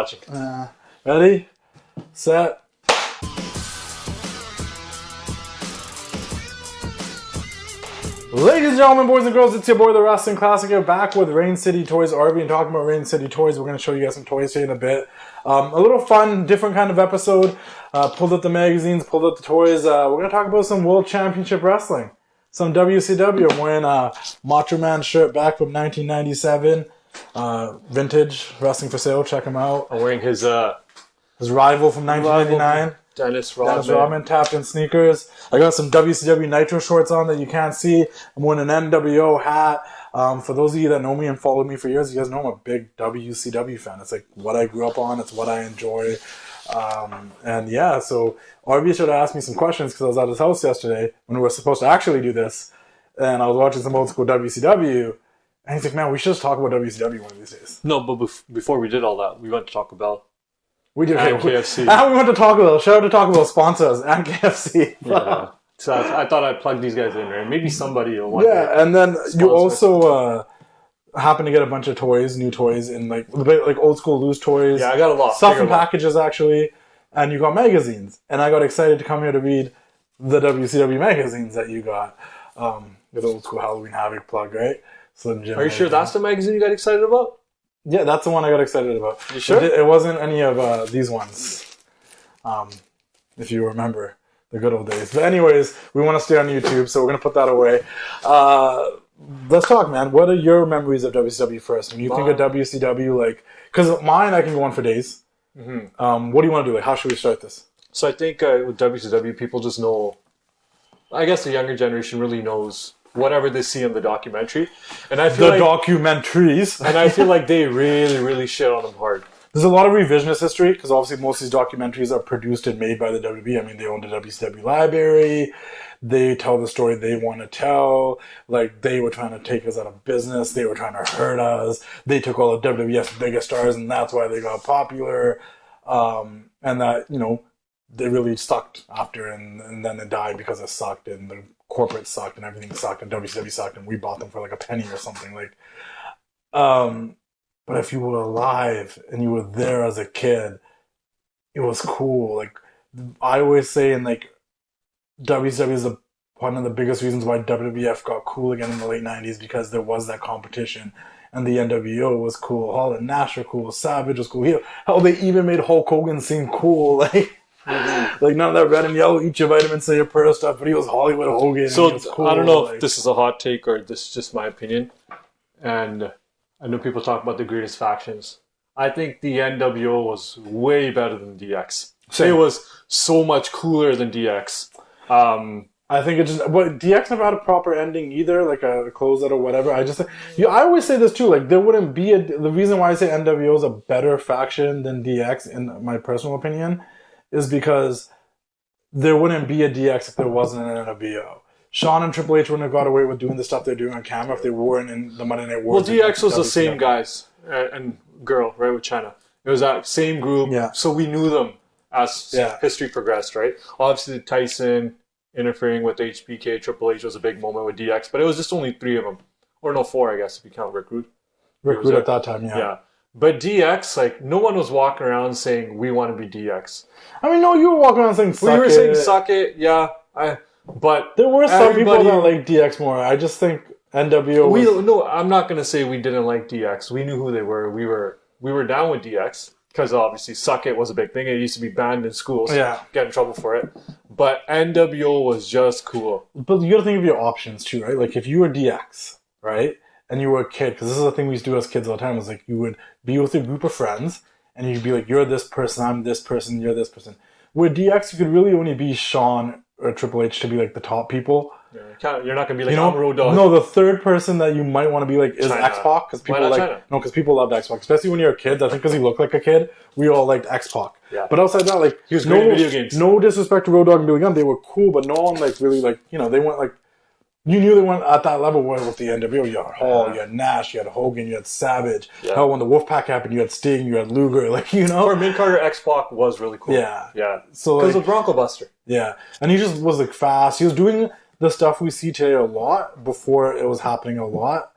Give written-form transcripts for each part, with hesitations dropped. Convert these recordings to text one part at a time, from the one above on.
watching. Ready? Set. Ladies and gentlemen, boys and girls, it's your boy, the Wrestling Classic, here, back with Rain City Toys Arvy, and talking about Rain City Toys. We're going to show you guys some toys here in a bit. A little fun, different kind of episode. Pulled up the magazines, pulled up the toys. We're going to talk about some World Championship Wrestling. Some WCW. I'm wearing a Macho Man shirt back from 1997. Vintage, wrestling for sale. Check him out. I'm wearing his rival from 1999. Dennis Rodman. Dennis Rodman, tapped in sneakers. I got some WCW Nitro shorts on that you can't see. I'm wearing an NWO hat. For those of you that know me and followed me for years, you guys know I'm a big WCW fan. It's like what I grew up on. It's what I enjoy. And yeah, so Arvy should have asked me some questions because I was at his house yesterday when we were supposed to actually do this. And I was watching some old school WCW. And he's like, man, we should just talk about WCW one of these days. No, but before we did all that, we went to Taco Bell. We did. And KFC. And we went to Taco Bell. Shout out to Taco Bell sponsors and KFC. Yeah. So I thought I'd plug these guys in, right? Maybe somebody will want to and then you also happen to get a bunch of toys, new toys, in like old school loose toys. Yeah, I got a lot. Stuff in packages, actually. And you got magazines. And I got excited to come here to read the WCW magazines that you got. With Old School Halloween Havoc plug, right? Slim Jim. Are you sure that's the magazine you got excited about? Yeah, that's the one I got excited about. You sure? It wasn't any of these ones. If you remember the good old days. But anyways, we want to stay on YouTube, so we're going to put that away. Let's talk, man. What are your memories of WCW first? When you think of WCW, like... Because mine, I can go on for days. Mm-hmm. What do you want to do? Like, how should we start this? So I think with WCW, people just know... I guess the younger generation really knows whatever they see in the documentary. And I feel documentaries. And I feel like they really, really shit on them hard. There's a lot of revisionist history, because obviously most of these documentaries are produced and made by the WWE. I mean, they own the WCW library. They tell the story they want to tell. Like, they were trying to take us out of business. They were trying to hurt us. They took all the WWF's biggest stars, and that's why they got popular. And that, you know, they really sucked after, and then it died because it sucked, and the corporate sucked, and everything sucked, and WCW sucked, and we bought them for like a penny or something. Like, but if you were alive and you were there as a kid, it was cool. Like, I always say, and like, WCW is one of the biggest reasons why WWF got cool again in the late 90s, because there was that competition. And the NWO was cool. Hall and Nash were cool. Savage was cool. Hell, they even made Hulk Hogan seem cool. Like, like none of that red and yellow, eat your vitamins, say your prayer stuff, but he was Hollywood Hogan. So he was cool. I don't know if this is a hot take or this is just my opinion. And I know people talk about the greatest factions. I think the NWO was way better than DX. Same. It was so much cooler than DX. I think it just... But DX never had a proper ending either, like a closeout or whatever. I always say this too, like there wouldn't be the reason why I say NWO is a better faction than DX, in my personal opinion, is because there wouldn't be a DX if there wasn't an NWO. Shawn and Triple H wouldn't have got away with doing the stuff they're doing on camera if they weren't in the Monday Night Wars. Well, DX was the same guys and girl, right, with China. It was that same group, so we knew them as history progressed, right? Obviously, Tyson interfering with HBK, Triple H was a big moment with DX, but it was just only 3 of them. Or no, 4, I guess, if you count Rick Rude. Rick Rude at that time, yeah. But DX, like, no one was walking around saying, we want to be DX. I mean, no, you were walking around saying, suck it. We were saying, suck it, yeah. But there were some people that like DX more. I just think NWO No, I'm not going to say we didn't like DX. We knew who they were. We were down with DX. Because obviously, suck it was a big thing. It used to be banned in schools. Yeah. Get in trouble for it. But NWO was just cool. But you got to think of your options too, right? Like if you were DX, right? And you were a kid, because this is the thing we used to do as kids all the time, was like you would be with a group of friends, and you'd be like, you're this person, I'm this person, you're this person. With DX, you could really only be Shawn or Triple H to be like the top people. Yeah, you're not going to be like, I'm Road Dogg. No, the third person that you might want to be like is X-Pac. Because people loved X-Pac. Especially when you're a kid. I think because he looked like a kid, we all liked X-Pac. Yeah. But outside that, like, he was great in video games. No disrespect to Road Dogg and Billy Gunn. They were cool, but no one like really like, you know, they weren't like, you knew they weren't at that level with the NWO. You had Hall, you had Nash, you had Hogan, you had Savage. Yeah. Hell, when the Wolfpack happened, you had Sting, you had Luger, like, you know. Or mid-Carter X-Pac was really cool. Yeah. Yeah. So because of Bronco Buster. Yeah. And he just was like fast. He was doing the stuff we see today a lot before it was happening a lot,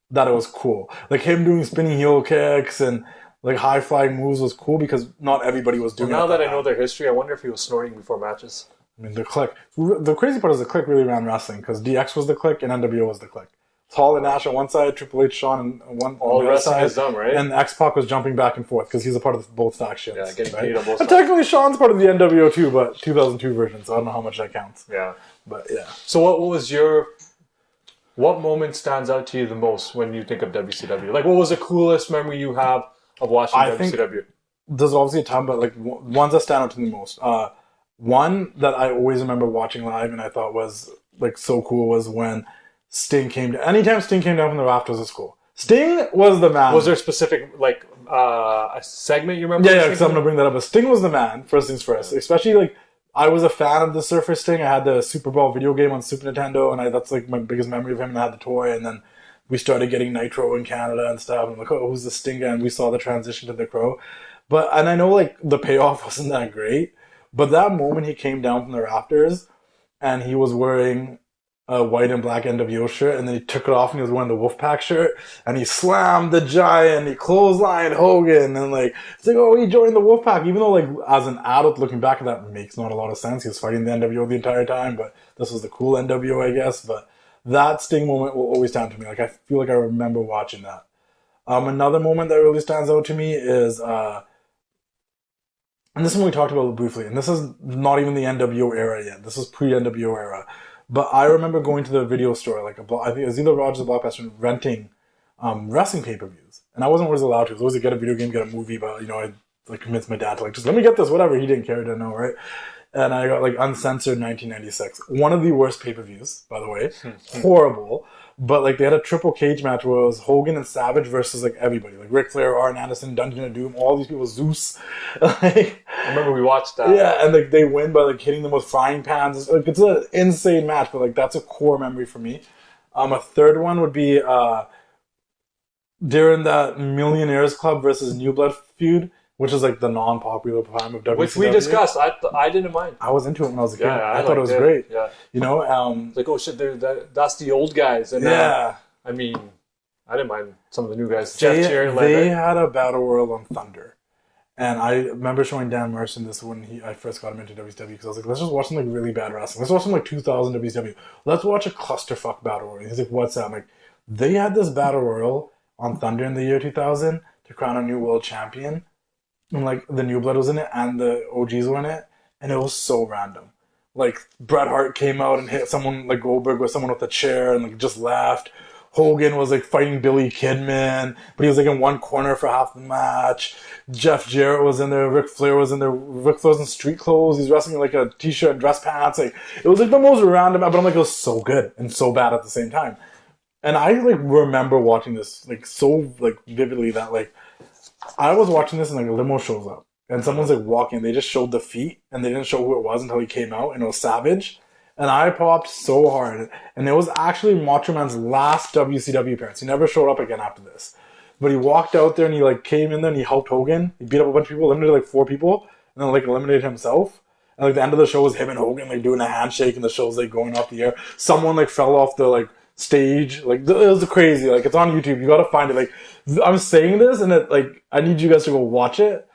that it was cool. Like him doing spinning heel kicks and like high-flying moves was cool because not everybody was doing it. Now that I know their history, I wonder if he was snorting before matches. I mean, the Clique. The crazy part is the Clique really ran wrestling because DX was the Clique and NWO was the Clique. Hall and Nash on one side, Triple H, Shawn on one all on the wrestling is dumb, right? And X-Pac was jumping back and forth because he's a part of both factions. Yeah, getting paid on both sides. And technically, Shawn's part of the NWO too, but 2002 version, so I don't know how much that counts. Yeah. But yeah. So what moment stands out to you the most when you think of WCW? Like, what was the coolest memory you have of watching WCW? There's obviously a ton, but like ones that stand out to me the most. One that I always remember watching live and I thought was like so cool was when Sting came down. Anytime Sting came down from the rafters of school, Sting was the man. Was there a specific like a segment you remember? Yeah, because I'm gonna bring that up. But Sting was the man. First things first. Especially like I was a fan of the Surfer Sting. I had the Super Bowl video game on Super Nintendo, and that's like my biggest memory of him. And I had the toy, and then we started getting Nitro in Canada and stuff. And I'm like, oh, who's the Sting guy? And we saw the transition to the Crow. And I know like the payoff wasn't that great, but that moment he came down from the rafters, and he was wearing a white and black NWO shirt, and then he took it off and he was wearing the Wolfpack shirt, and he slammed the Giant, he clotheslined Hogan, and like, it's like, oh, he joined the Wolfpack, even though like, as an adult looking back at that makes not a lot of sense. He was fighting the NWO the entire time, but this was the cool NWO, I guess, but that Sting moment will always stand to me. Like, I feel like I remember watching that. Another moment that really stands out to me is, and this is what we talked about briefly, and this is not even the NWO era yet, this is pre-NWO era. But I remember going to the video store, like I think it was either Rogers or Blockbuster, renting wrestling pay-per-views. And I wasn't always allowed to. It was always like, get a video game, get a movie, but, you know, I like convinced my dad to like, just let me get this, whatever. He didn't care, didn't know, right? And I got like Uncensored 1996. One of the worst pay-per-views, by the way. Horrible. But like they had a triple cage match where it was Hogan and Savage versus like everybody. Like Ric Flair, Arn Anderson, Dungeon of Doom, all these people, Zeus. Like, I remember we watched that. Yeah, and like they win by like hitting them with frying pans. Like, it's an insane match, but like that's a core memory for me. A third one would be during that Millionaires Club versus New Blood feud, which is like the non-popular prime of WCW. Which we discussed. I didn't mind. I was into it when I was a kid. Yeah, I thought it was great. Yeah. You know, like, oh shit, that's the old guys. And yeah. I mean, I didn't mind some of the new guys. They had a battle royal on Thunder. And I remember showing Dan Merson this when I first got him into WCW because I was like, let's just watch some like really bad wrestling. Let's watch some like 2000 WCW. Let's watch a clusterfuck battle royal. He's like, what's that? I'm like, they had this battle royal on Thunder in the year 2000 to crown a new world champion. And like the New Blood was in it and the OGs were in it. And it was so random. Like Bret Hart came out and hit someone like Goldberg with someone with a chair and like just laughed. Hogan was like fighting Billy Kidman, but he was like in one corner for half the match. Jeff Jarrett was in there. Ric Flair was in there. Ric Flair was in street clothes. He's wrestling in like a t-shirt and dress pants. Like it was like the most random, but I'm like, it was so good and so bad at the same time. And I like remember watching this like so like vividly that like I was watching this and like a limo shows up and someone's like walking. They just showed the feet and they didn't show who it was until he came out and it was Savage. And I popped so hard. And it was actually Macho Man's last WCW appearance. He never showed up again after this. But he walked out there and he like came in there and he helped Hogan. He beat up a bunch of people, eliminated like 4 people, and then like eliminated himself. And like the end of the show was him and Hogan like doing a handshake and the show's like going off the air. Someone like fell off the like stage. Like it was crazy. Like it's on YouTube. You gotta find it. Like I'm saying this and it like I need you guys to go watch it.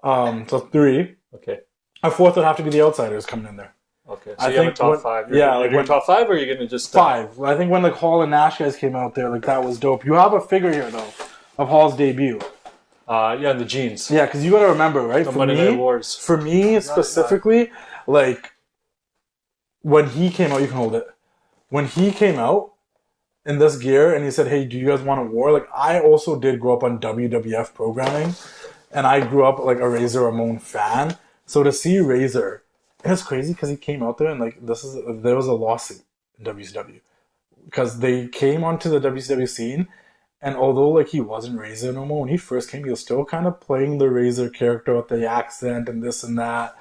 So 3. Okay. A 4th would have to be the Outsiders coming in there. Okay, so you have a top 5. You're doing top 5, or are you going to just... 5. I think when like Hall and Nash guys came out there, like that was dope. You have a figure here, though, of Hall's debut. Yeah, the jeans. Yeah, because you got to remember, right? The Monday Night Wars. For me, specifically, like, when he came out, you can hold it. When he came out in this gear, and he said, hey, do you guys want a war? Like, I also did grow up on WWF programming, and I grew up like a Razor Ramon fan. So to see Razor... And it's crazy because he came out there and like there was a lawsuit in WCW because they came onto the WCW scene, and although like he wasn't Razor no more when he first came, he was still kind of playing the Razor character with the accent and this and that.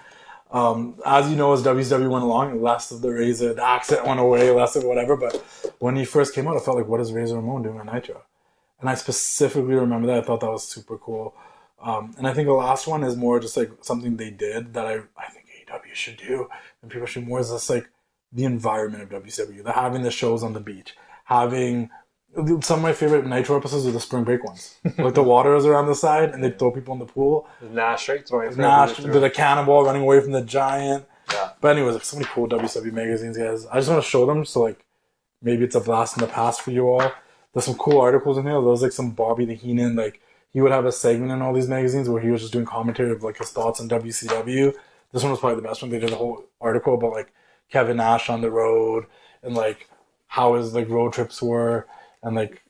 As you know, as WCW went along, less of the Razor, the accent went away, less of whatever. But when he first came out, I felt like, what is Razor Ramon doing on Nitro? And I specifically remember that. I thought that was super cool. And I think the last one is more just like something they did that I think AEW should do, and people should more, is just like the environment of WCW. They're having the shows on the beach, having Some of my favorite Nitro episodes are the spring break ones. Like the water is around the side and they throw people in the pool. Nash, right? Nash, the cannonball running away from the giant. Yeah. But anyways, like so many cool WCW magazines, guys. I just want to show them so like maybe it's a blast in the past for you all. There's some cool articles in here. There's like some Bobby the Heenan, like he would have a segment in all these magazines where he was just doing commentary of like his thoughts on WCW. This one was probably the best one. They did a whole article about like Kevin Nash on the road and like how his like road trips were and like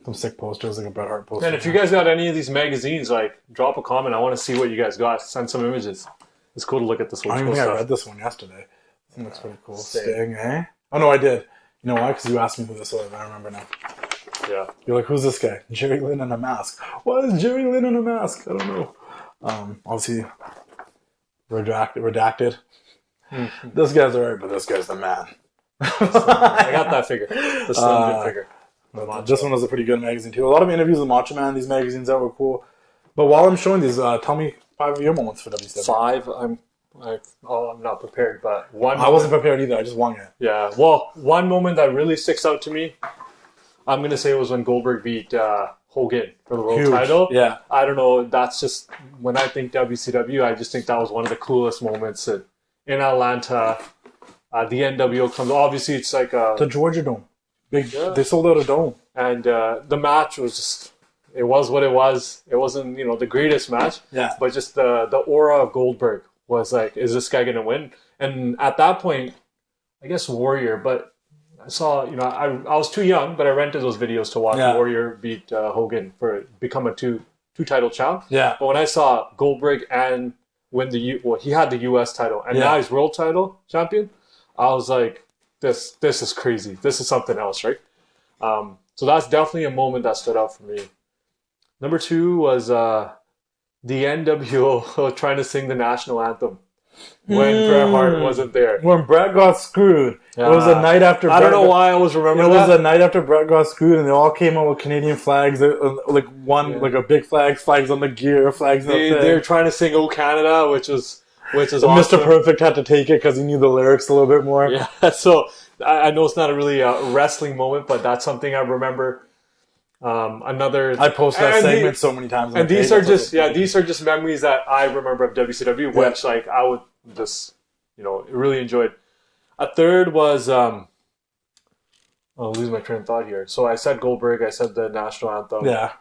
some sick posters, like a Bret Hart poster. And if you guys got any of these magazines, like drop a comment. I want to see what you guys got. Send some images. It's cool to look at this one. I don't even think I read this one yesterday. This one looks pretty cool. Sting, eh? Oh no, I did. You know why? Because you asked me who this was. I remember now. Yeah. You're like, who's this guy? Jerry Lynn in a mask. What is Jerry Lynn in a mask? I don't know. Obviously, redacted. Mm-hmm. This guy's alright, but this guy's the man. I got that figure. The Slim figure. This one was a pretty good magazine too. A lot of interviews with Macho Man. These magazines that were cool. But while I'm showing these, tell me 5 of your moments for WCW. 5? I'm not prepared, but one. I wasn't prepared either. I just won it. Yeah. Well, one moment that really sticks out to me, I'm gonna say it was when Goldberg beat Hogan for the world title. Yeah. I don't know. That's just when I think WCW. I just think that was one of the coolest moments in Atlanta. The NWO comes. Obviously, it's like the Georgia Dome. Big. Yeah. They sold out a dome. And the match was just. It was what it was. It wasn't, the greatest match. Yeah. But just the aura of Goldberg was like, is this guy gonna win? And at that point, I guess Warrior. But I saw, I was too young, but I rented those videos to watch Warrior beat Hogan become a two title champ. Yeah. But when I saw Goldberg and win he had the U.S. title and now he's world title champion. I was like, this is crazy. This is something else, right? So that's definitely a moment that stood out for me. Number 2 was the NWO trying to sing the national anthem when Bret Hart wasn't there. When Bret got screwed. It was a night after I don't know why I was remembering that. It was a night after Bret got screwed and they all came out with Canadian flags. Like a big flags on the gear, flags on the thing. They were trying to sing "Oh Canada," which is awesome. Mr. Perfect had to take it because he knew the lyrics a little bit more. Yeah, so I know it's not a really wrestling moment, but that's something I remember. I posted that segment so many times. And these are just memories that I remember of WCW, which like I would just really enjoyed. A third was I'll lose my train of thought here. So I said Goldberg, I said the national anthem. Yeah.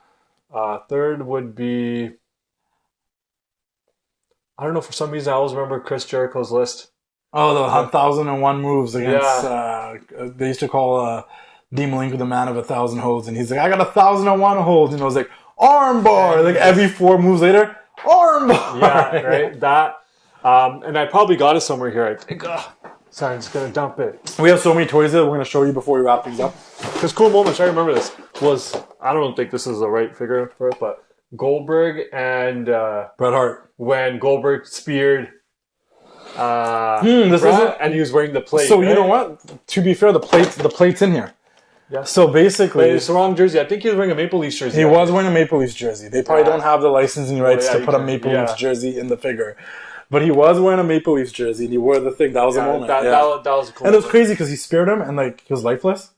Third would be I don't know, for some reason I always remember Chris Jericho's list. Oh, the 1,001 moves against they used to call Dean Malenko the man of 1,000 holds, and he's like, I got 1,001 holds, and it was like arm bar, like every 4 moves later, arm bar. Yeah, right. That, and I probably got it somewhere here. I think. Sorry, I'm just gonna dump it. We have so many toys that we're gonna show you before we wrap things up. Because cool moments, I remember this was I don't think this is the right figure for it, but Goldberg and Bret Hart when Goldberg speared. This Bret, and he was wearing the plate. So you know what? To be fair, the plate's in here. Yeah. So basically, but it's the wrong jersey. I think he was wearing a Maple Leafs jersey. He was wearing a Maple Leafs jersey. They probably don't have the licensing rights to put a Maple Leafs jersey in the figure. But he was wearing a Maple Leafs jersey, and he wore the thing. That was a moment. That was cool. And it was crazy because he speared him, and like he was lifeless.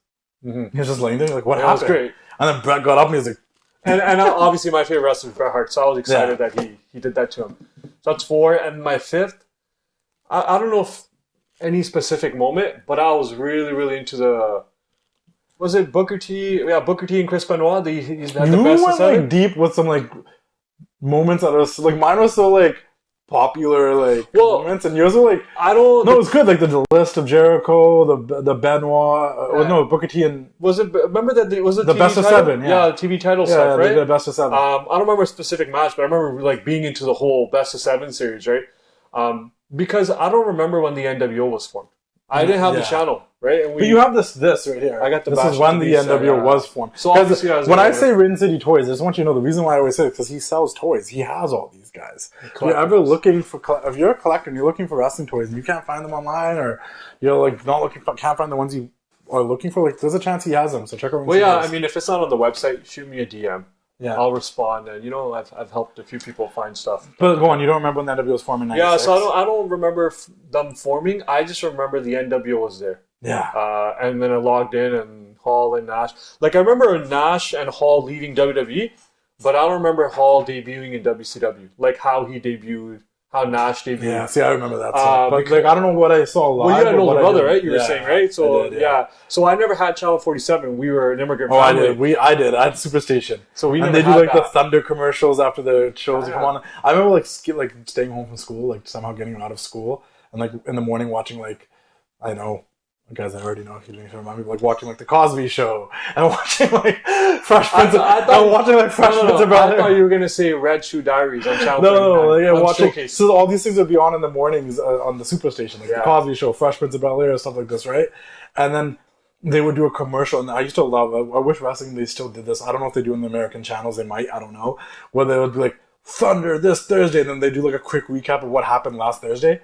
Mm-hmm. He was just laying there, like what happened? That was great. And then Bret got up, and he was like, and obviously my favorite wrestler is Bret Hart, so I was excited that he did that to him. So that's 4, and my 5th. I don't know if any specific moment, but I was really, really into the. Was it Booker T? Yeah, Booker T and Chris Benoit. He's had the best of 7. Like deep with some like moments that was like mine was so like popular moments, and yours were like I don't. No, it was good. Like the list of Jericho, the Benoit. No, Booker T and was it? Remember that was it the TV best title? of 7? Yeah, the TV title stuff, right? The best of 7. I don't remember a specific match, but I remember like being into the whole best of 7 series, right? Because I don't remember when the NWO was formed. I didn't have the channel, right? And but you have this right here. I got the. This is when the NWO was formed. So obviously, when I say Rin City Toys, I just want you to know the reason why I always say it because he sells toys. He has all these guys. If you're ever looking for, if you're a collector and you're looking for wrestling toys and you can't find them online, or you're like not looking for, can't find the ones you are looking for, like there's a chance he has them. So check out. Well, yeah, I mean, if it's not on the website, shoot me a DM. Yeah, I'll respond, and I've helped a few people find stuff. But go on, you don't remember when the NWO was formed in 96? Yeah, so I don't remember them forming. I just remember the NWO was there. Yeah, and then I logged in, and Hall and Nash. Like, I remember Nash and Hall leaving WWE, but I don't remember Hall debuting in WCW. Like, how he debuted, how Nash debuted. Yeah, see, I remember that stuff. But, like, I don't know what I saw live. Well, you had an older brother, right? You were yeah, saying, right? So, I did. So I never had Channel 47. We were an immigrant family. I did. I had Superstation. So we and never they do, like, the Thunder commercials after the shows come on. I remember, like, staying home from school, like, somehow getting out of school, and, like, in the morning watching, like, I know, guys, I already know if you didn't remind me, like watching like the Cosby Show and watching like Fresh Prince. I thought you were gonna say Red Shoe Diaries on Channel. Watching. So all these things would be on in the mornings on the Superstation, like the Cosby Show, Fresh Prince of Bel-Air, stuff like this, right? And then they would do a commercial, and I used to love. I wish wrestling they still did this. I don't know if they do in the American channels. They might. I don't know. Where they would be like Thunder this Thursday, and then they do like a quick recap of what happened last Thursday.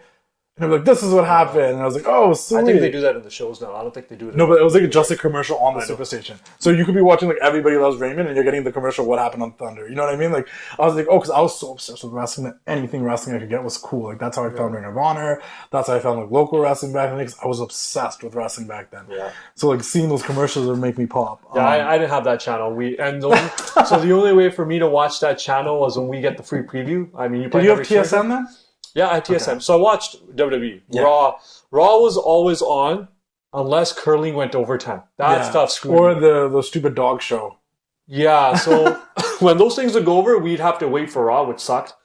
And I'm like, this is what happened. And I was like, oh, sweet. I think they do that in the shows now. I don't think they do it. No, but it was like just a commercial on the Superstation. So you could be watching like Everybody Loves Raymond and you're getting the commercial what happened on Thunder. You know what I mean? Like, I was like, oh, because I was so obsessed with wrestling that anything wrestling I could get was cool. Like, that's how I found Ring of Honor. That's how I found like local wrestling back then. Because I was obsessed with wrestling back then. Yeah. So like seeing those commercials would make me pop. Yeah, I didn't have that channel. So the only way for me to watch that channel was when we get the free preview. I mean, did you have TSN then? Yeah, I had TSM. Okay. So I watched WWE. Yeah. Raw was always on unless curling went to overtime. That stuff screwed me. Or the stupid dog show. Yeah, so when those things would go over, we'd have to wait for Raw, which sucked.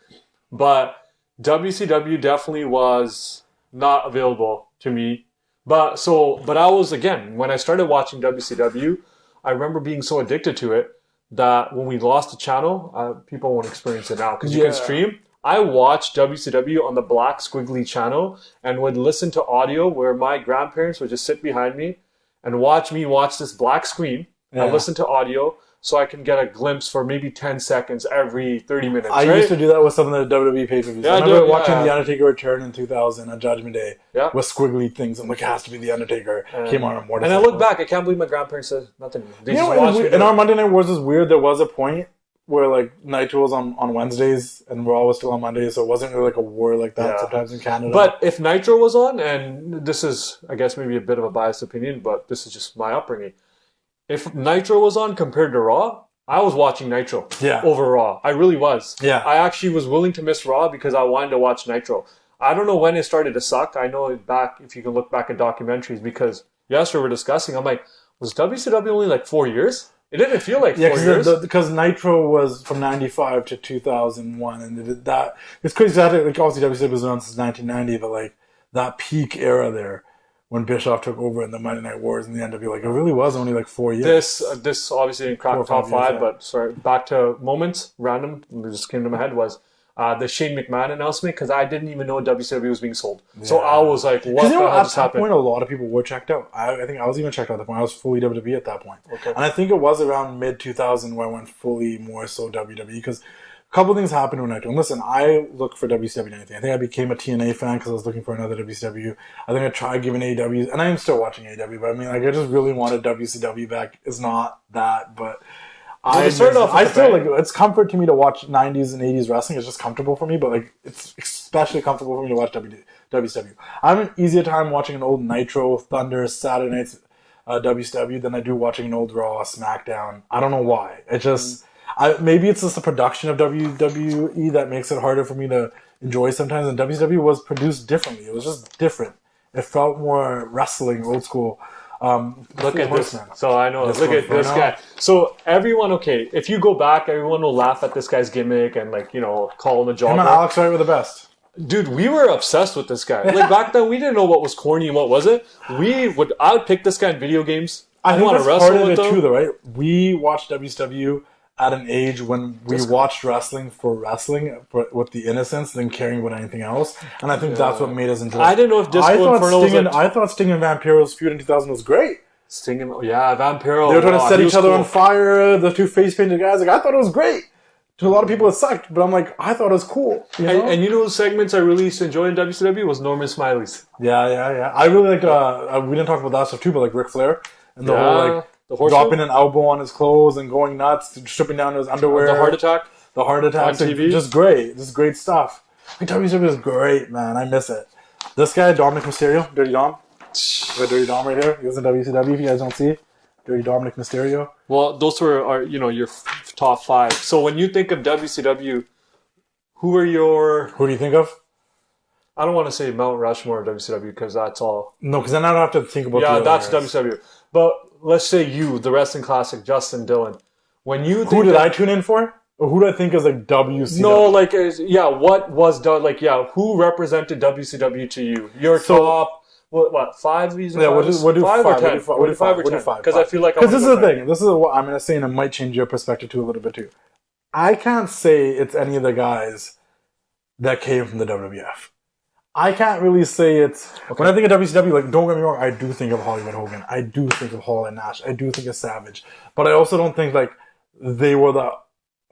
But WCW definitely was not available to me. But I was, again, when I started watching WCW, I remember being so addicted to it that when we lost the channel, people won't experience it now because you can stream. I watched WCW on the black squiggly channel and would listen to audio where my grandparents would just sit behind me and watch me watch this black screen and listen to audio so I can get a glimpse for maybe 10 seconds every 30 minutes. I used to do that with some of the WWE pay-per-views. I remember watching The Undertaker return in 2000 on Judgment Day with squiggly things. I'm like, it has to be The Undertaker. Came on more. And I look back, I can't believe my grandparents said nothing. They just watched me. And our Monday Night Wars is weird. There was a point where like Nitro was on Wednesdays and Raw was still on Mondays, so it wasn't really like a war like that sometimes in Canada. But if Nitro was on, and this is, I guess, maybe a bit of a biased opinion, but this is just my upbringing. If Nitro was on compared to Raw, I was watching Nitro over Raw. I really was. Yeah. I actually was willing to miss Raw because I wanted to watch Nitro. I don't know when it started to suck. I know if you can look back at documentaries, because yesterday we were discussing, I'm like, was WCW only like 4 years? It didn't feel like 4 years. Because Nitro was from 95 to 2001, and that it's crazy. That, like, obviously WCW was on since 1990, but like that peak era there when Bischoff took over in the Monday Night Wars and the NWA, like it really was only like 4 years. This obviously didn't crack top five, but sorry, back to moments, random, that just came to my head was the Shane McMahon announcement, because I didn't even know WCW was being sold. Yeah. So I was like, what the hell just happened? At that point, a lot of people were checked out. I think I was even checked out at that point. I was fully WWE at that point. Okay. And I think it was around mid-2000 where I went fully more so WWE, because a couple things happened when I do. And listen, I look for WCW and anything. I think I became a TNA fan because I was looking for another WCW. I think I tried giving AEW, and I am still watching AEW, but I mean, like, I just really wanted WCW back. It's not that, but I still like, it's comfort to me to watch 90s and 80s wrestling. It's just comfortable for me, but like it's especially comfortable for me to watch WCW. I have an easier time watching an old Nitro, Thunder, Saturday Night's WCW than I do watching an old Raw, SmackDown. I don't know why. It just maybe it's just the production of WWE that makes it harder for me to enjoy sometimes. And WCW was produced differently. It was just different. It felt more wrestling, old school. Look at this. So I know. Look at this guy. So everyone, okay, if you go back, everyone will laugh at this guy's gimmick and, like, you know, call him a jobber. Him and Alex Wright were the best. Dude, we were obsessed with this guy. Like, back then, we didn't know what was corny and what wasn't. I would pick this guy in video games. I think that's part of it too, though, right? We watched WCW at an age when we watched wrestling with the innocence than caring about anything else. And I think that's what made us enjoy it. I didn't know if Disco Inferno was I thought Sting and Vampiro's feud in 2000 was great. Sting and... Yeah, Vampiro. They were trying to set each other on fire, the two face-painted guys. Like, I thought it was great. To a lot of people it sucked, but I'm like, I thought it was cool. You know? And you know the segments I really used to enjoy in WCW was Norman Smiley's. Yeah. I really like, we didn't talk about that stuff too, but like Ric Flair and the whole, like, dropping an elbow on his clothes and going nuts, stripping down his underwear. The heart attack on TV. Just great. Just great stuff. Like, WCW is great, man. I miss it. This guy, Dominic Mysterio, Dirty Dom. We got Dirty Dom right here. He was in WCW, if you guys don't see. Dominic Mysterio. Well, those were your top 5. So when you think of WCW, who do you think of? I don't want to say Mount Rushmore of WCW because that's all. No, because then I don't have to think about. Yeah, that's WCW. But let's say the wrestling classic, Justin Dillon. When you think who did I tune in for? Or who do I think is like WCW? No, what was done? Who represented WCW to you? Your top. What 5 reasons? Yeah, we'll do 5 or 10. We'll do 5 or 10. Because I feel like this is the thing. This is what I'm going to say, and it might change your perspective too a little bit too. I can't say it's any of the guys that came from the WWF. I can't really say it's... Okay. When I think of WCW, don't get me wrong, I do think of Hollywood Hogan. I do think of Hall and Nash. I do think of Savage. But I also don't think, they were the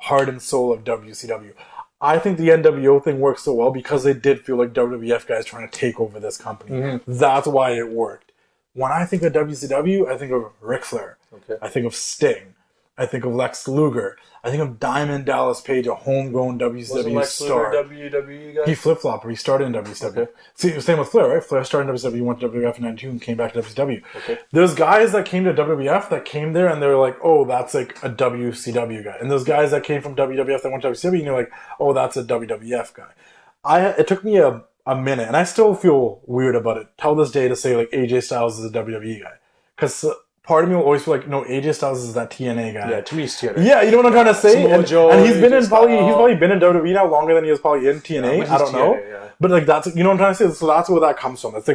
heart and soul of WCW. I think the NWO thing works so well because they did feel like WWF guys trying to take over this company. Mm-hmm. That's why it worked. When I think of WCW, I think of Ric Flair. Okay. I think of Sting. I think of Lex Luger. I think of Diamond Dallas Page, a homegrown WCW star. WWE guy? He flip-flopped. He started in WCW. Okay. See, same with Flair, right? Flair started in WCW, went to WWF in 92 and came back to WCW. Okay. There's guys that came to WWF that came there and they're like, oh, that's like a WCW guy. And there's guys that came from WWF that went to WCW and you're like, oh, that's a WWF guy. It took me a minute, and I still feel weird about it till this day to say AJ Styles is a WWE guy. Because part of me will always feel like, no, AJ Styles is that TNA guy. Yeah, to me it's TNA. Yeah, you know what I'm trying to say? And he's been he's probably been in WWE now longer than he was probably in TNA. Yeah, I don't know. Yeah. But that's, you know what I'm trying to say? So that's where that comes from. It's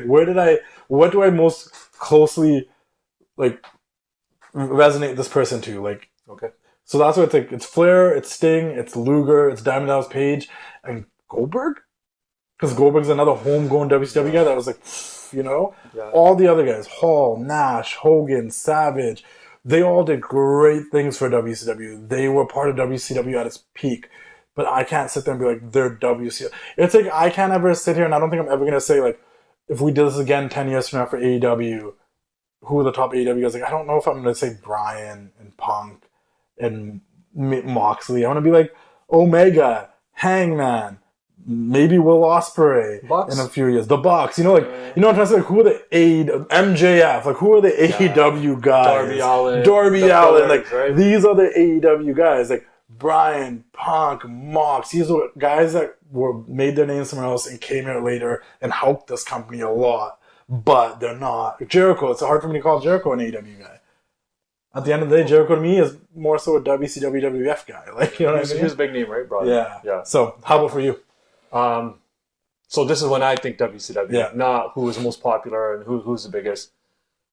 what do I most closely resonate this person to? Okay. So that's what it's Flair, it's Sting, it's Luger, it's Diamond Dallas Page, and Goldberg? Because Goldberg's another homegrown WCW guy that was all the other guys, Hall, Nash, Hogan, Savage, they all did great things for WCW. They were part of WCW at its peak. But I can't sit there and be like, they're WCW. It's I can't ever sit here, and I don't think I'm ever going to say, if we did this again 10 years from now for AEW, who are the top AEW guys? I don't know if I'm going to say Bryan and Punk and Moxley. I want to be like Omega, Hangman, maybe Will Ospreay in a few years. The Bucks, you know what I'm trying to say? Who are the MJF? Who are the AEW guys? Darby Allin. Right? These are the AEW guys. Bryan, Punk, Mox. These are guys that made their name somewhere else and came here later and helped this company a lot. But they're not. Jericho, it's hard for me to call Jericho an AEW guy. At the end of the day, Jericho to me is more so a WCW WWF guy. You know what I mean? He's a big name, right, bro? Yeah. So, how about for you? So this is when I think WCW, not who is most popular and who's the biggest.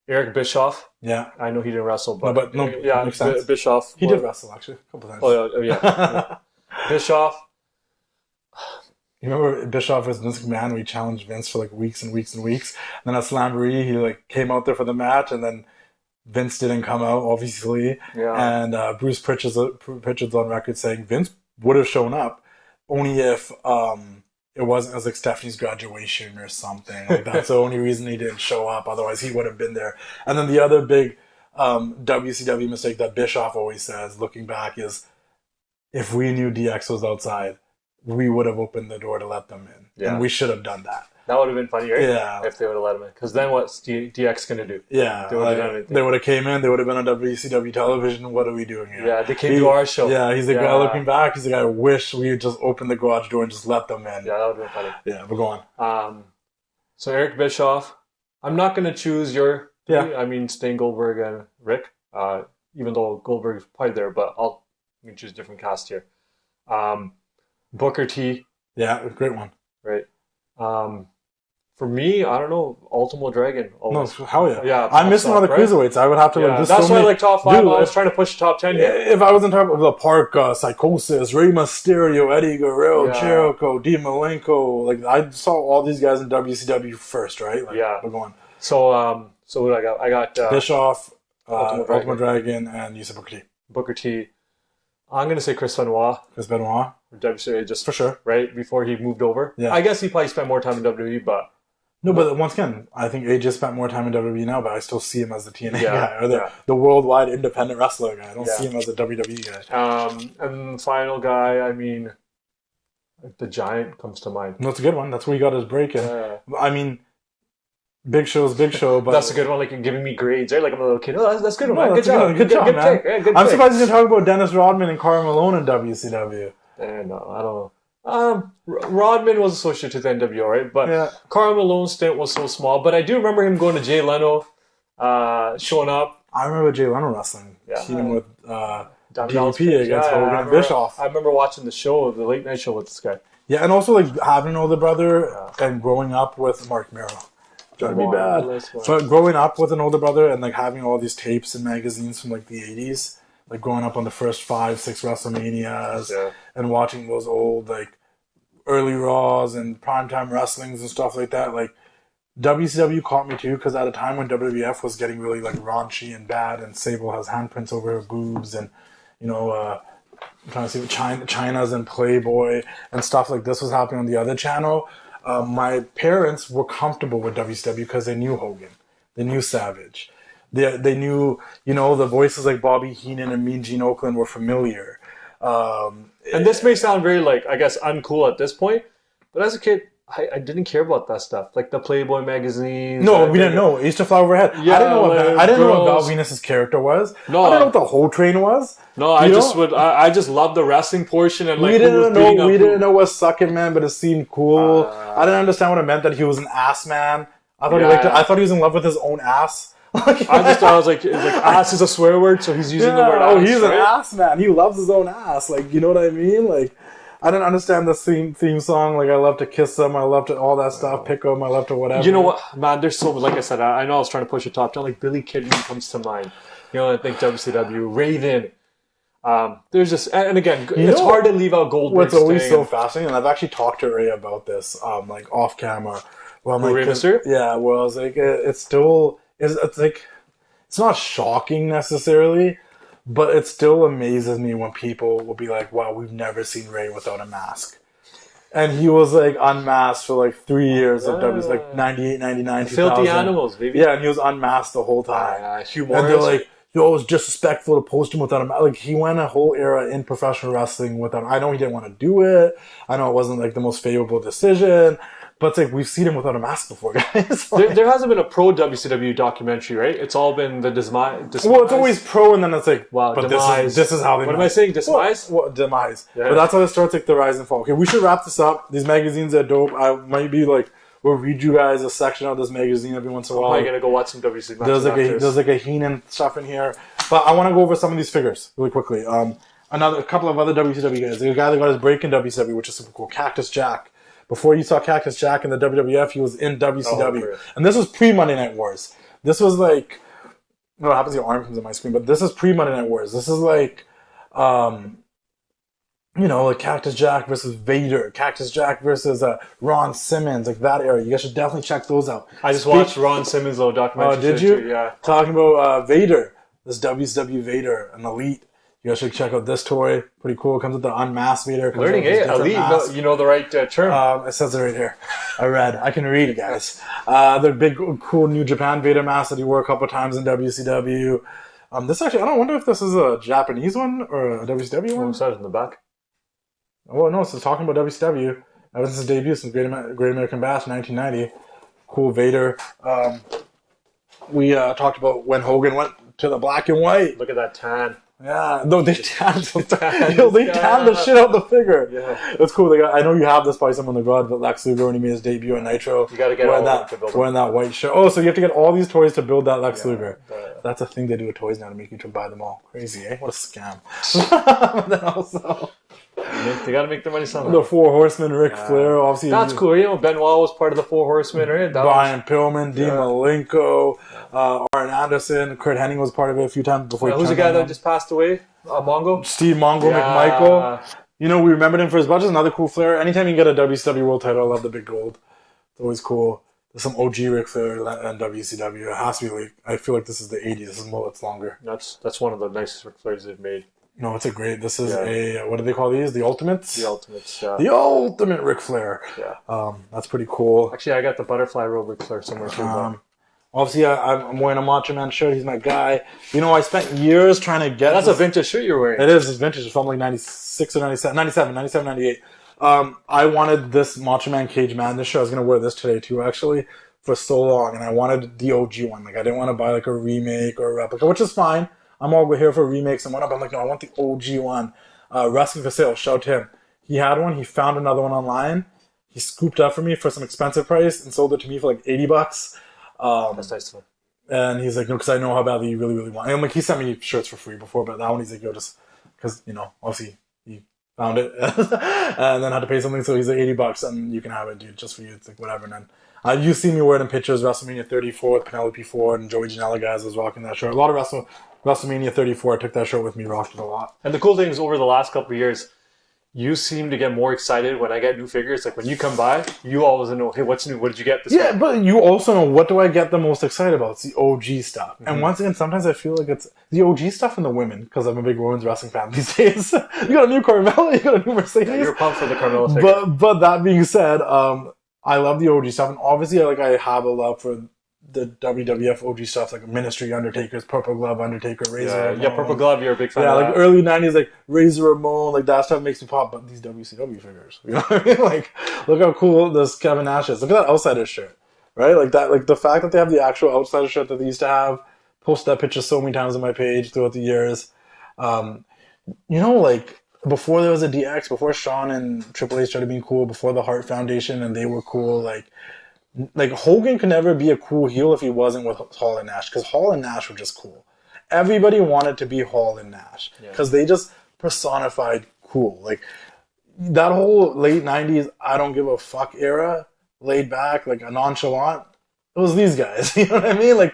Eric Bischoff. Yeah. I know he didn't wrestle, but makes sense. Bischoff. He did wrestle, actually, a couple times. Oh, yeah. Bischoff. You remember Bischoff was Vince McMahon when he challenged Vince for weeks and weeks and weeks? And then at Slamboree, he came out there for the match, and then Vince didn't come out, obviously. Yeah. And Bruce Pritchard's on record saying Vince would have shown up only if it wasn't as Stephanie's graduation or something. That's the only reason he didn't show up. Otherwise, he would have been there. And then the other big WCW mistake that Bischoff always says, looking back, is if we knew DX was outside, we would have opened the door to let them in. Yeah. And we should have done that. That would have been funny, right? Yeah. If they would have let him in. Because then what's DX going to do? Yeah. They would have came in. They would have been on WCW television. What are we doing here? Yeah, they came to our show. Yeah, he's the guy looking back. He's the guy I wish we had just opened the garage door and just let them in. Yeah, that would have been funny. Yeah, but go on. So Eric Bischoff. I'm not going to choose your three. I mean, Sting, Goldberg, and Rick. Even though Goldberg is probably there, but I'm going to choose a different cast here. Booker T. Yeah, great one. Right. For me, I don't know, Ultimo Dragon. Always. No, hell yeah. Yeah, I'm missing all the cruiserweights. I would have to that's why top 5. I was trying to push the top 10 here. If I was on top of the Park, Psychosis, Rey Mysterio, Eddie Guerrero, Jericho, Dean Malenko, I saw all these guys in WCW first, right? We're going. So what I got? I got Bischoff, Ultimo Dragon, and you said Booker T. Booker T. I'm going to say Chris Benoit. Chris Benoit. WCW, just for sure. Right before he moved over. Yeah. I guess he probably spent more time in WWE, but. No, but once again, I think AJ spent more time in WWE now, but I still see him as the TNA guy or the worldwide independent wrestler guy. I don't see him as a WWE guy. And final guy, I mean, the Giant comes to mind. No, it's a good one. That's where he got his break. And I mean, Big Show's Big Show, but that's a good one. Like, you're giving me grades, right? Like I'm a little kid. Oh, that's good one. No, Good job. Good job, man. Pick. Yeah, good I'm pick. surprised you didn't talk about Dennis Rodman and Karl Malone in WCW. No, I don't know. Rodman was associated to the NWO, right? But Karl Malone's stint was so small. But I do remember him going to Jay Leno, showing up. I remember Jay Leno wrestling. Yeah, teaming with DDP against Hogan and Bischoff. I remember watching the show, the late night show with this guy. Yeah, and also like having an older brother and growing up with Mark Miro. Trying to be bad. But growing up with an older brother and like having all these tapes and magazines from like the 80s, like growing up on the first 5-6 WrestleManias and watching those old like early Raws and primetime wrestlings and stuff like that, like WCW caught me too, because at a time when WWF was getting really like raunchy and bad, and Sable has handprints over her boobs, and I'm trying to see what China's and Playboy and stuff like this was happening on the other channel. My parents were comfortable with WCW because they knew Hogan, they knew Savage, they knew the voices like Bobby Heenan and Mean Gene Okerlund were familiar. And this may sound very like, I guess, uncool at this point, but as a kid, I didn't care about that stuff, like the Playboy magazines. No, we didn't know. It used to fly overhead. Yeah, I didn't know what Val Venus's character was. No, I didn't know what the whole train was. No, I just loved the wrestling portion and like we didn't know what sucking meant, but it seemed cool. I didn't understand what it meant that he was an ass man. I thought he was in love with his own ass. I just thought like ass is a swear word, so he's using the word ass. Oh, he's an ass man. He loves his own ass. Like, you know what I mean? Like, I didn't understand the theme song. Like, I love to kiss them. I love to all that stuff. Pick them. I love to whatever. You know what, man? There's so, like I said, I know I was trying to push a top down. Like Billy Kidman comes to mind. I think WCW, Raven. There's just, and again, it's hard to leave out Goldberg. What's always so fascinating, and I've actually talked to Ray about this, like off camera. Well, I'm like, yeah. Well, I was like, it's like, it's not shocking necessarily, but it still amazes me when people will be like, wow, we've never seen Ray without a mask. And he was like unmasked for like 3 years of W, like 98, 99, 2000. Filthy Animals, baby. Yeah, and he was unmasked the whole time. Hugh Morris. And they're like, it was disrespectful to post him without a mask. Like, he went a whole era in professional wrestling without. I know he didn't want to do it. I know it wasn't like the most favorable decision. But it's like, we've seen him without a mask before, guys. Like, there hasn't been a pro WCW documentary, right? It's all been the demise. Well, it's always pro, and then it's like, wow, but demise. This is how they. What am I saying? Demise? What demise? Yeah. But that's how it starts, like the rise and fall. Okay, we should wrap this up. These magazines are dope. I might be like, we'll read you guys a section of this magazine every once in a while. I'm gonna go watch some WCW. There's like a Heenan stuff in here, but I want to go over some of these figures really quickly. A couple of other WCW guys. There's a guy that got his break in WCW, which is super cool. Cactus Jack. Before you saw Cactus Jack in the WWF, he was in WCW. And this was pre-Monday Night Wars. This was like... What happens? Your arm comes on my screen. But this is pre-Monday Night Wars. This is like... like Cactus Jack versus Vader. Cactus Jack versus Ron Simmons. Like that era. You guys should definitely check those out. I just watched Ron Simmons' little documentary. Oh, did you? Yeah. Talking about Vader. This WCW Vader, an elite. You guys should check out this toy. Pretty cool. It comes with the unmasked Vader. Learning it. Elite. You know the right term. It says it right here. I can read it, guys. The big, cool New Japan Vader mask that he wore a couple times in WCW. This actually, I don't wonder if this is a Japanese one or a WCW one. It says in the back. Oh, no, it's talking about WCW. Ever since his debut, since Great American Bash, 1990. Cool Vader. We talked about when Hogan went to the black and white. Look at that tan. Yeah, no, they tanned the shit out the figure. Yeah, it's cool. I know you have this by someone in the garage, but Lex Luger when he made his debut in Nitro, you gotta get wearing that white shirt. Oh, so you have to get all these toys to build that Lex Luger. That's a thing they do with toys now to make you to buy them all. Crazy, eh? What a scam. But then also, they gotta make their money somehow. The Four Horsemen, Ric Flair, obviously. That's cool. Benoit was part of the Four Horsemen, right? Brian Pillman, Dean Malenko, Arn Anderson, Kurt Hennig was part of it a few times before. Who's the guy that just passed away? Mongo? Steve Mongo McMichael. We remembered him for his budget. Another cool Flair. Anytime you get a WCW World title, I love the big gold. It's always cool. There's some OG Ric Flair and WCW. It has to be like, I feel like this is the 80s. It's longer. That's one of the nicest Ric Flairs they've made. No, it's a great. This is what do they call these? The Ultimates? The Ultimates, yeah. The Ultimate Ric Flair. Yeah. That's pretty cool. Actually, I got the Butterfly Robe Ric Flair somewhere too. Obviously, I'm wearing a Macho Man shirt. He's my guy. I spent years trying to get... That's a vintage shirt you're wearing. It is. It's vintage. It's from like 96 or 97, 98. I wanted this Macho Man Cage Madness shirt. I was going to wear this today too, actually, for so long, and I wanted the OG one. Like, I didn't want to buy like a remake or a replica, which is fine. I'm all here for remakes and whatnot, but I'm like, no, I want the OG one. Wrestling for Sale, shout to him. He had one. He found another one online. He scooped up for me for some expensive price and sold it to me for like $80. That's nice. And he's like, no, because I know how badly you really, really want it. And like, he sent me shirts for free before, but that one he's like, yo, just because, you know, obviously he found it and then had to pay something. So he's like $80 and you can have it, dude, just for you. It's like, whatever. And then you see me wearing in pictures, WrestleMania 34 with Penelope Ford and Joey Janela guys was rocking that shirt. A lot of WrestleMania 34, I took that shirt with me, rocked it a lot. And the cool thing is over the last couple of years, you seem to get more excited when I get new figures. Like when you come by, you always know, hey, what's new? What did you get this Yeah, week? but you also know, what do I get the most excited about? It's the OG stuff. Mm-hmm. And once again, sometimes I feel like it's the OG stuff and the women, because I'm a big women's wrestling fan these days. You got a new Carmella, you got a new Mercedes. Yeah, you're pumped for the Carmella figure. But that being said, I love the OG stuff. And obviously, I have a love for the WWF OG stuff, like Ministry, Undertaker's Purple Glove, Undertaker, Razor Ramon. Yeah, Purple Glove, you're a big fan of like that. Early 90s, like Razor Ramon, like that stuff makes me pop. But these WCW figures, you know what I mean? Like, look how cool this Kevin Nash is. Look at that Outsider shirt, right? Like that, like the fact that they have the actual Outsider shirt that they used to have. Posted that picture so many times on my page throughout the years. You know, like before there was a DX, before Shawn and Triple H started being cool, before the Hart Foundation and they were cool, like Hogan could never be a cool heel if he wasn't with Hall and Nash, because Hall and Nash were just cool. Everybody wanted to be Hall and Nash because they just personified cool. Like that whole late 90s I don't give a fuck era, laid back, like a nonchalant, it was these guys. You know what I mean? Like,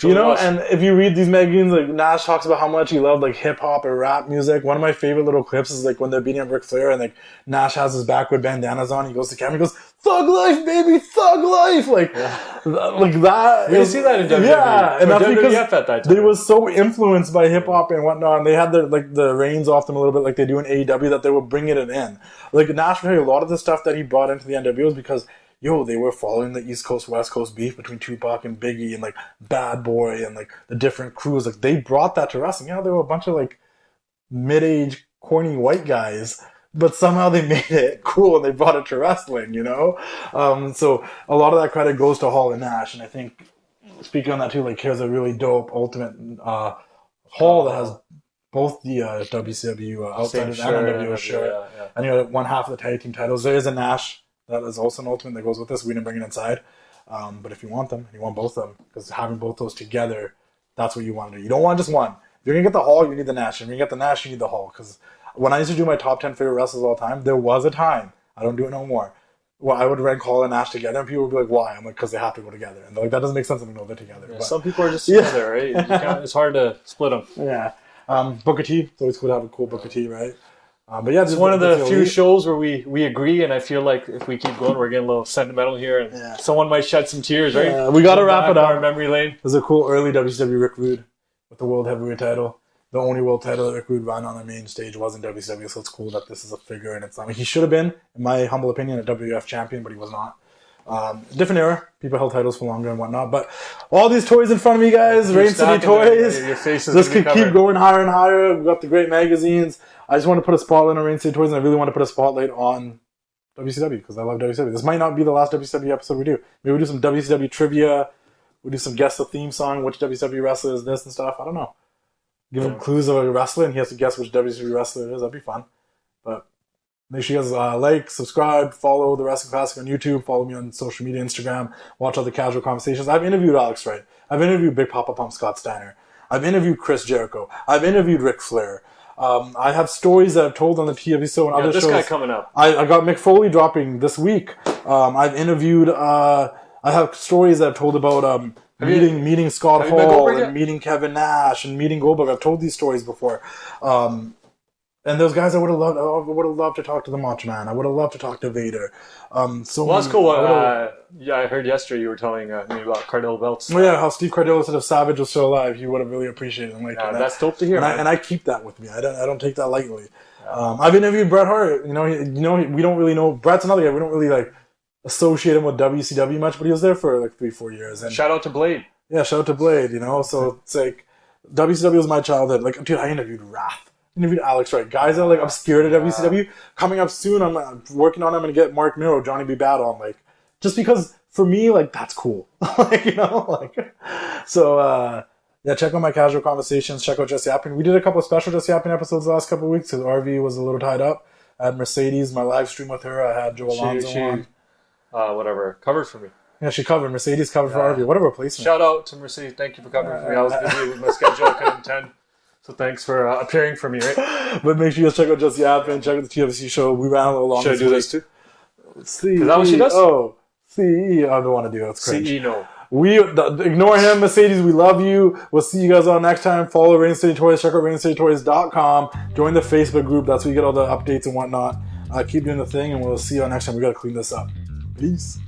you know, and if you read these magazines, like Nash talks about how much he loved like hip hop or rap music. One of my favorite little clips is like when they're beating up Ric Flair and like Nash has his backward bandanas on. He goes to camera, he goes, "Thug life, baby, thug life!" Like that. You see that in WWE. Yeah, and that's because WWF at that time. They were so influenced by hip hop and whatnot, and they had the reins off them a little bit, like they do in AEW, that they were bringing it in. Like Nash, a lot of the stuff that he brought into the NWO was because, they were following the East Coast, West Coast beef between Tupac and Biggie and like Bad Boy and like the different crews. Like they brought that to wrestling. Yeah, there were a bunch of like mid-age, corny white guys, but somehow they made it cool and they brought it to wrestling, you know? So a lot of that credit goes to Hall and Nash. And I think, speaking on that too, like here's a really dope Ultimate Hall that has both the WCW Outsiders and NWO shirt. Yeah. And one half of the tag team titles. There is a Nash that is also an Ultimate that goes with this. We didn't bring it inside. But if you want them, and you want both of them, because having both those together, that's what you want to do. You don't want just one. If you're going to get the Hall, you need the Nash. If you're going to get the Nash, you need the Hall. Because when I used to do my top 10 favorite wrestlers of all time, there was a time, I don't do it no more, well, I would rank Hall and Nash together, and people would be like, why? I'm like, because they have to go together. And they're like, that doesn't make sense. I'm like, no, they're together. Yeah, but some people are just together, right? It's hard to split them. Yeah. Booker T. It's always cool to have a cool Booker T, right? But yeah, it's one of the few shows where we agree, and I feel like if we keep going, we're getting a little sentimental here, and someone might shed some tears, right? Yeah, we got to wrap it up. Our memory lane. There's a cool early WCW Rick Rude with the World Heavyweight title. The only world title that Rick Rude ran on the main stage was in WCW, so it's cool that this is a figure, and it's not. He should have been, in my humble opinion, a WWF champion, but he was not. Different era. People held titles for longer and whatnot. But all these toys in front of me, guys. Rain City Toys. This could keep going higher and higher. We've got the great magazines. I just want to put a spotlight on Rain City Toys, and I really want to put a spotlight on WCW because I love WCW. This might not be the last WCW episode we do. Maybe we do some WCW trivia. We do some guess the theme song, which WCW wrestler is this and stuff. I don't know. Give him clues of a wrestler, and he has to guess which WCW wrestler it is. That'd be fun. But make sure you guys like, subscribe, follow The Wrestling Classic on YouTube, follow me on social media, Instagram, watch all the casual conversations. I've interviewed Alex Wright. I've interviewed Big Papa Pump Scott Steiner. I've interviewed Chris Jericho. I've interviewed Ric Flair. I have stories that I've told on the TWC Show and other shows. This guy coming up. I got Mick Foley dropping this week. I've interviewed... I have stories that I've told about meeting Scott Hall and meeting Kevin Nash and meeting Goldberg. I've told these stories before. And those guys I would have loved to talk to the Macho Man. I would have loved to talk to Vader. That's cool. I heard yesterday you were telling me about Cardell Belts. Well, yeah, how Steve Cardell said if Savage was still alive, he would have really appreciated him. That's dope to hear. And I keep that with me. I don't take that lightly. I've interviewed Bret Hart. We don't really know. Bret's another guy. We don't really associate him with WCW much, but he was there for 3-4 years. And shout out to Blade. Yeah, shout out to Blade. So it's like WCW was my childhood. Dude, I interviewed Wrath. Interviewed Alex Wright. Guys that I'm scared of WCW. Coming up soon, I'm working on. I'm gonna get Mark Miro, Johnny B. Bad on. Just because for me, like, that's cool. Like, you know, like, so, yeah, check out my casual conversations. Check out Just Yapping. We did a couple of special Just Yapping episodes the last couple of weeks because Arvy was a little tied up. I had Mercedes, my live stream with her. I had Joe Alonzo on. Whatever, covered for me. Yeah, she covered. Mercedes covered for Arvy. What a replacement. Shout out to Mercedes. Thank you for covering for me. I was busy with my schedule. I couldn't attend. So thanks for appearing for me, right? But make sure you guys check out Just Yapping. Check out the TWC Show. We ran a little long. Should I do this too? C-E-O. Is that what she does? Oh, C-E. I don't want to do that. That's cringe. C-E, no. Ignore him, Mercedes. We love you. We'll see you guys all next time. Follow Rain City Toys. Check out raincitytoys.com. Join the Facebook group. That's where you get all the updates and whatnot. Keep doing the thing, and we'll see you all next time. We got to clean this up. Peace.